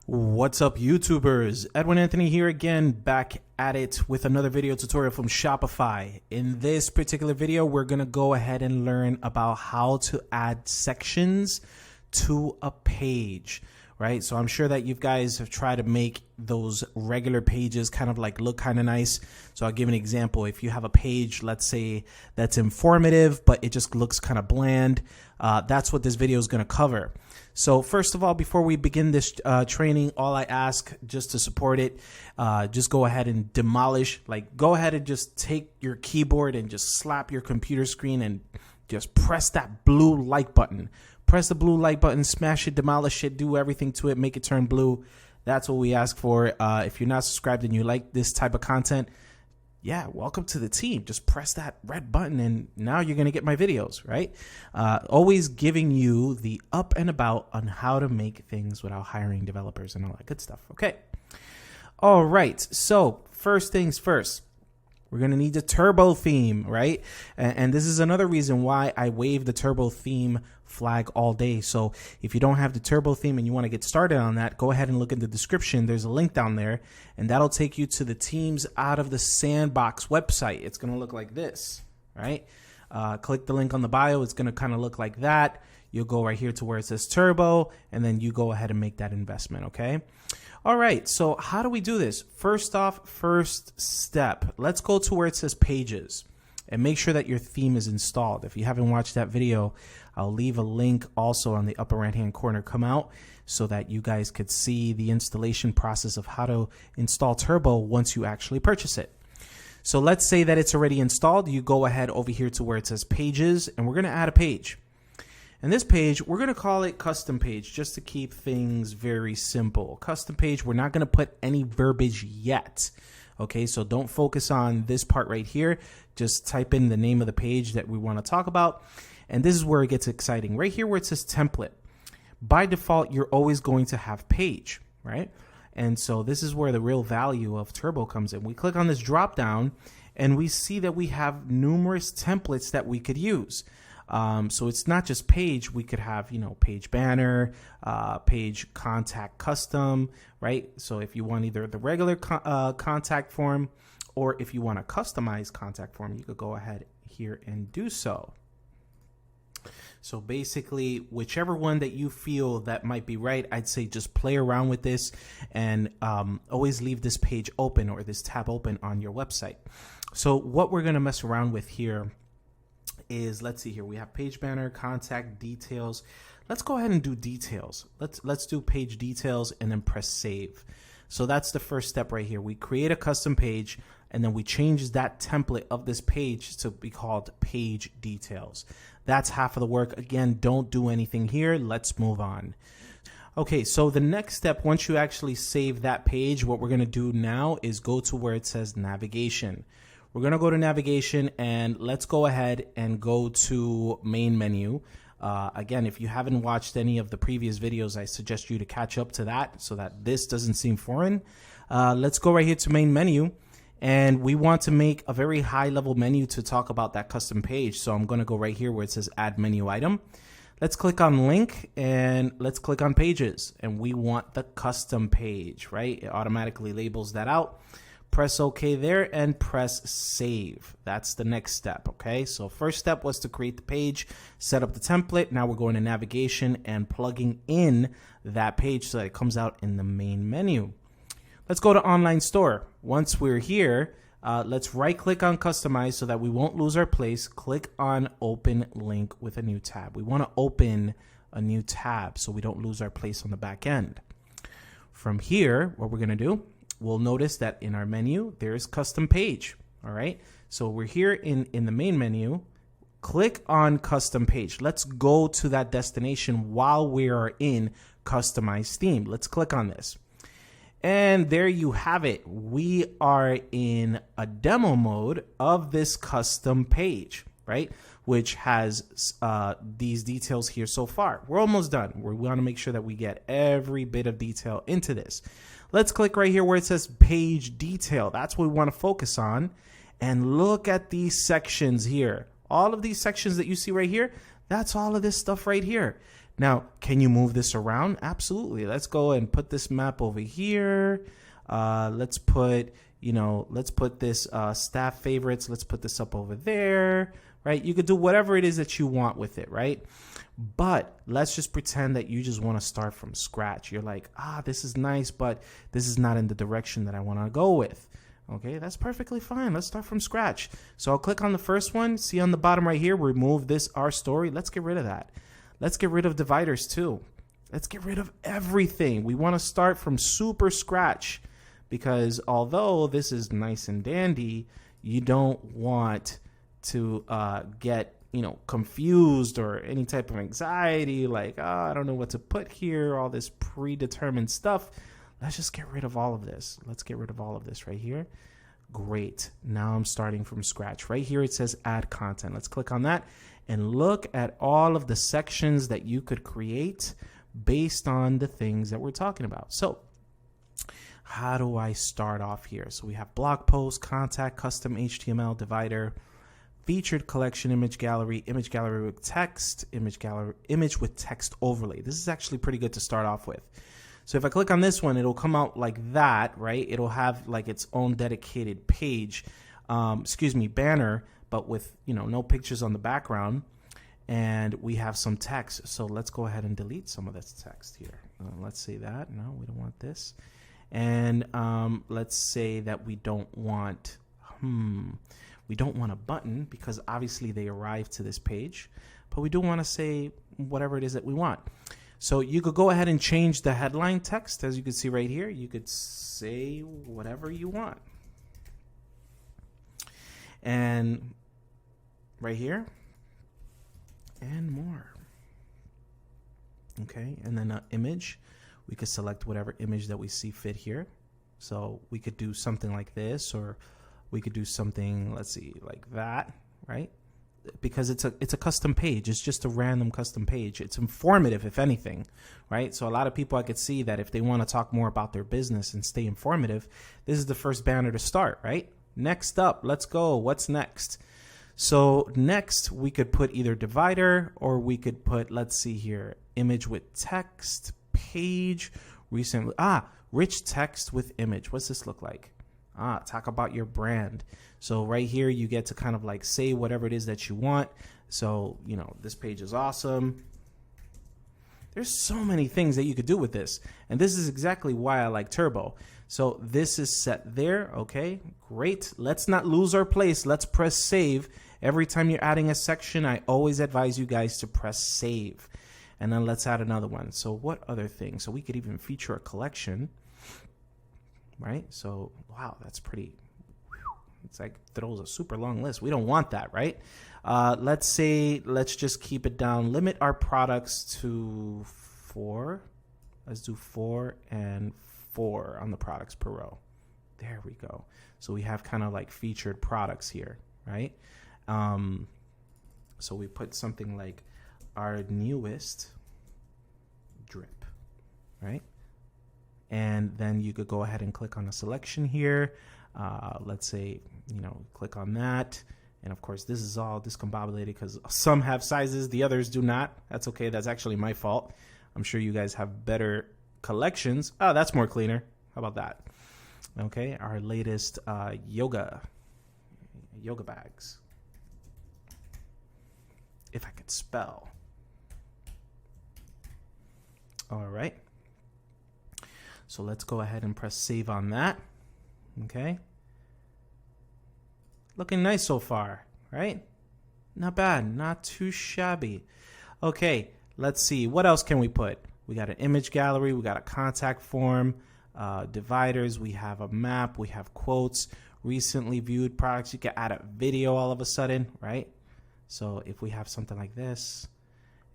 What's up, YouTubers? Edwin Anthony here again, back at it with another video tutorial from Shopify. In this particular video, we're going to go ahead and learn about how to add sections to a page, right? So I'm sure that you guys have tried to make those regular pages kind of like look kind of nice. So I'll give an example. If you have a page, let's say that's informative, but it just looks kind of bland, that's what this video is going to cover. So first of all, before we begin this training, all I ask just to support it, just go ahead and demolish, go ahead and just take your keyboard and just slap your computer screen and just press that blue like button. Press the blue like button, smash it, demolish it, do everything to it, make it turn blue. That's what we ask for. If you're not subscribed and you like this type of content, yeah, welcome to the team. Just press that red button and now you're going to get my videos, right? Always giving you the up and about on how to make things without hiring developers and all that good stuff. Okay. All right. So first things first, we're going to need the turbo theme, right? And this is another reason why I wave the turbo theme flag all day. So if you don't have the turbo theme and you want to get started on that, go ahead and look in the description. There's a link down there and that'll take you to the Teams Out of the Sandbox website. It's going to look like this, right? Click the link on the bio. It's going to kind of look like that. You'll go right here to where it says turbo and then you go ahead and make that investment. Okay. All right. So how do we do this? First off, first step, let's go to where it says pages and make sure that your theme is installed. If you haven't watched that video, I'll leave a link also on the upper right hand corner come out so that you guys could see the installation process of how to install Turbo once you actually purchase it. So let's say that it's already installed. You go ahead over here to where it says pages and we're going to add a page. And this page, we're going to call it custom page just to keep things very simple. Custom page, we're not going to put any verbiage yet. Okay, so don't focus on this part right here. Just type in the name of the page that we want to talk about. And this is where it gets exciting. Right here where it says template. By default, you're always going to have page, right? And so this is where the real value of Turbo comes in. We click on this drop down and we see that we have numerous templates that we could use. So it's not just page. We could have, page banner, page contact custom, right? So if you want either the regular contact form or if you want a customized contact form, you could go ahead here and do so. So basically, whichever one that you feel that might be right, I'd say just play around with this and always leave this page open or this tab open on your website. So what we're going to mess around with here is, let's see here, we have page banner, contact details. Let's go ahead and do details. Let's do page details and then press save. So that's the first step right here. We create a custom page and then we change that template of this page to be called page details. That's half of the work. Again, don't do anything here. Let's move on. Okay, so the next step, once you actually save that page, what we're going to do now is go to where it says navigation. We're going to go to navigation and let's go ahead and go to main menu. Again, if you haven't watched any of the previous videos, I suggest you to catch up to that so that this doesn't seem foreign. Let's go right here to main menu. And we want to make a very high level menu to talk about that custom page. So I'm going to go right here where it says add menu item. Let's click on link and let's click on pages. And we want the custom page, right? It automatically labels that out. Press OK there and press save. That's the next step. Okay. So first step was to create the page, set up the template. Now we're going to navigation and plugging in that page so that it comes out in the main menu. Let's go to online store. Once we're here, let's right click on customize so that we won't lose our place. Click on open link with a new tab. We want to open a new tab so we don't lose our place on the back end. From here, what we're going to do, we'll notice that in our menu, there's custom page. All right. So we're here in the main menu. Click on custom page. Let's go to that destination while we are in customized theme. Let's click on this. And there you have it. We are in a demo mode of this custom page, right? Which has these details here so far. We're almost done. We want to make sure that we get every bit of detail into this. Let's click right here where it says page detail. That's what we want to focus on. And look at these sections here. All of these sections that you see right here, that's all of this stuff right here. Now, can you move this around? Absolutely. Let's go and put this map over here. Let's put, let's put this staff favorites. Let's put this up over there, right? You could do whatever it is that you want with it, right? But let's just pretend that you just want to start from scratch. You're like, this is nice, but this is not in the direction that I want to go with. Okay, that's perfectly fine. Let's start from scratch. So I'll click on the first one. See on the bottom right here, remove this our story. Let's get rid of that. Let's get rid of dividers too. Let's get rid of everything. We want to start from super scratch, because although this is nice and dandy, you don't want to get confused or any type of anxiety, like, I don't know what to put here, all this predetermined stuff. Let's just get rid of all of this. Let's get rid of all of this right here. Great. Now I'm starting from scratch. Right here it says add content. Let's click on that and look at all of the sections that you could create based on the things that we're talking about. So how do I start off here? So we have blog post, contact, custom HTML, divider, featured collection, image gallery with text, image with text overlay. This is actually pretty good to start off with. So if I click on this one, it'll come out like that, right? It'll have like its own dedicated page, banner, but with, no pictures on the background. And we have some text. So let's go ahead and delete some of this text here. Let's say that. No, we don't want this. And let's say that we don't want, a button, because obviously they arrive to this page, but we do want to say whatever it is that we want. So you could go ahead and change the headline text. As you can see right here, you could say whatever you want. And right here, and more. Okay, and then an image. We could select whatever image that we see fit here. So we could do something like this, or we could do something, let's see, like that, right? Because it's a custom page. It's just a random custom page. It's informative, if anything, right? So a lot of people, I could see that if they want to talk more about their business and stay informative, this is the first banner to start, right? Next up, let's go. What's next? So next, we could put either divider, or we could put, let's see here, image with text, page, recently, rich text with image. What's this look like? Talk about your brand. So right here, you get to kind of like say whatever it is that you want. So, this page is awesome. There's so many things that you could do with this. And this is exactly why I like Turbo. So this is set there. Okay, great. Let's not lose our place. Let's press save. Every time you're adding a section, I always advise you guys to press save. And then let's add another one. So what other things? So we could even feature a collection. Right? So, wow, that's pretty, it's like throws a super long list. We don't want that, right? Let's just keep it down. Limit our products to 4. Let's do 4 and 4 on the products per row. There we go. So we have kind of like featured products here, right? So we put something like our newest drip, right? And then you could go ahead and click on a selection here. Let's say, click on that. And of course, this is all discombobulated because some have sizes, the others do not. That's okay. That's actually my fault. I'm sure you guys have better collections. Oh, that's more cleaner. How about that? Okay, our latest yoga bags. If I could spell. All right. So let's go ahead and press save on that. Okay. Looking nice so far, right? Not bad, not too shabby. Okay, let's see. What else can we put? We got an image gallery. We got a contact form, dividers. We have a map. We have quotes, recently viewed products. You can add a video all of a sudden, right? So if we have something like this,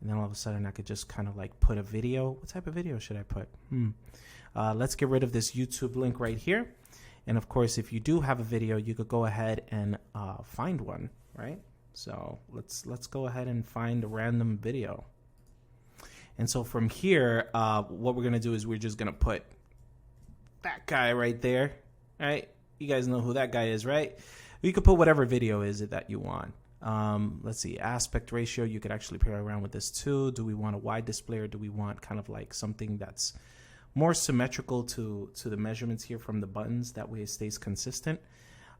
and then all of a sudden I could just kind of like put a video. What type of video should I put? Let's get rid of this YouTube link right here. And of course, if you do have a video, you could go ahead and find one, right? So let's go ahead and find a random video. And so from here, what we're gonna do is we're just gonna put that guy right there, right? You guys know who that guy is, right? You could put whatever video is it that you want. Let's see, aspect ratio. You could actually play around with this too. Do we want a wide display, or do we want kind of like something that's more symmetrical to the measurements here from the buttons? That way it stays consistent.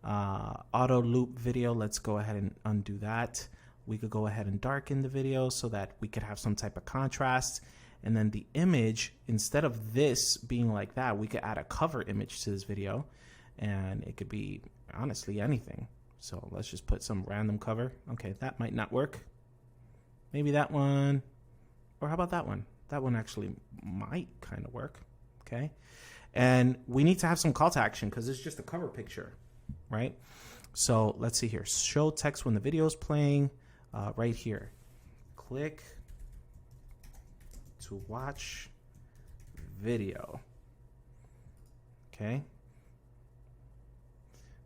Auto loop video. Let's go ahead and undo that. We could go ahead and darken the video so that we could have some type of contrast. And then the image, instead of this being like that, we could add a cover image to this video, and it could be honestly anything. So let's just put some random cover. Okay, that might not work. Maybe that one, or how about that one? That one actually might kind of work. Okay, and we need to have some call to action because it's just a cover picture, right? So let's see here. Show text when the video is playing. Right here, click to watch video. Okay,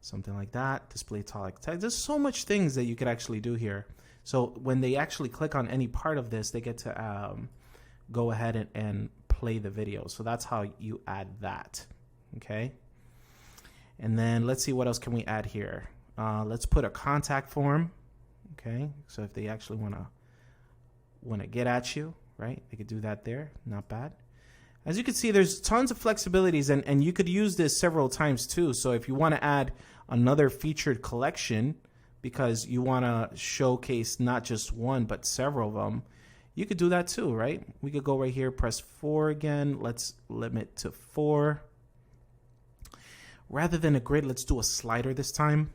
something like that. Display italic text. There's so much things that you could actually do here. So when they actually click on any part of this, they get to go ahead and play the video. So that's how you add that. Okay, and then let's see what else can we add here. Let's put a contact form. Okay, so if they actually want to get at you, right, they could do that there. Not bad. As you can see, there's tons of flexibilities, and you could use this several times too. So if you want to add another featured collection because you want to showcase not just one but several of them, you could do that too, right? We could go right here, press 4 again. Let's limit to 4. Rather than a grid, let's do a slider this time.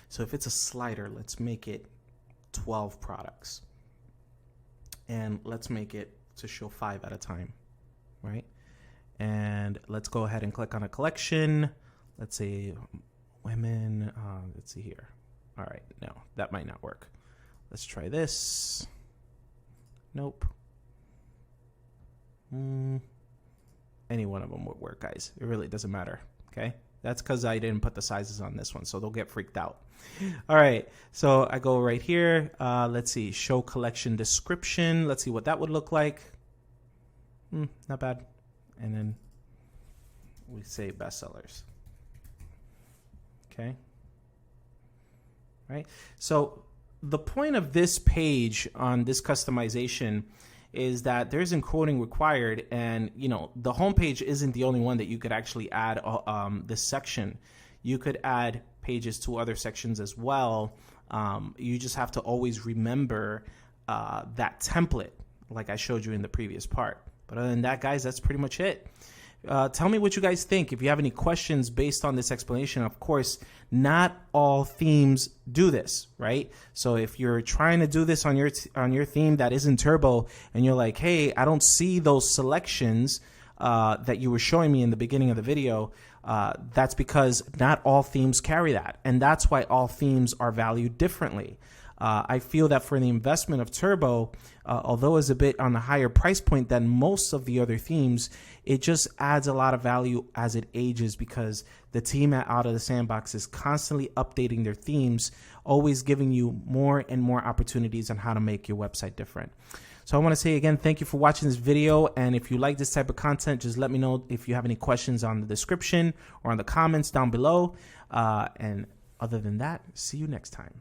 So if it's a slider, let's make it 12 products. And let's make it to show 5 at a time, right? And let's go ahead and click on a collection. Let's say women, let's see here. All right, no, that might not work. Let's try this. Nope. Any one of them would work, guys. It really doesn't matter, okay? That's because I didn't put the sizes on this one, so they'll get freaked out. All right, so I go right here. Let's see, show collection description. Let's see what that would look like. Not bad. And then we say bestsellers. Okay. Right. So the point of this page on this customization is that there's encoding required, and the homepage isn't the only one that you could actually add this section. You could add pages to other sections as well. You just have to always remember that template like I showed you in the previous part. But other than that, guys, that's pretty much it. Tell me what you guys think. If you have any questions based on this explanation, of course, not all themes do this, right? So if you're trying to do this on your theme that isn't Turbo, and you're like, hey, I don't see those selections that you were showing me in the beginning of the video, that's because not all themes carry that. And that's why all themes are valued differently. I feel that for the investment of Turbo, although it's a bit on the higher price point than most of the other themes, it just adds a lot of value as it ages, because the team at Out of the Sandbox is constantly updating their themes, always giving you more and more opportunities on how to make your website different. So I want to say again, thank you for watching this video. And if you like this type of content, just let me know if you have any questions on the description or on the comments down below. And other than that, see you next time.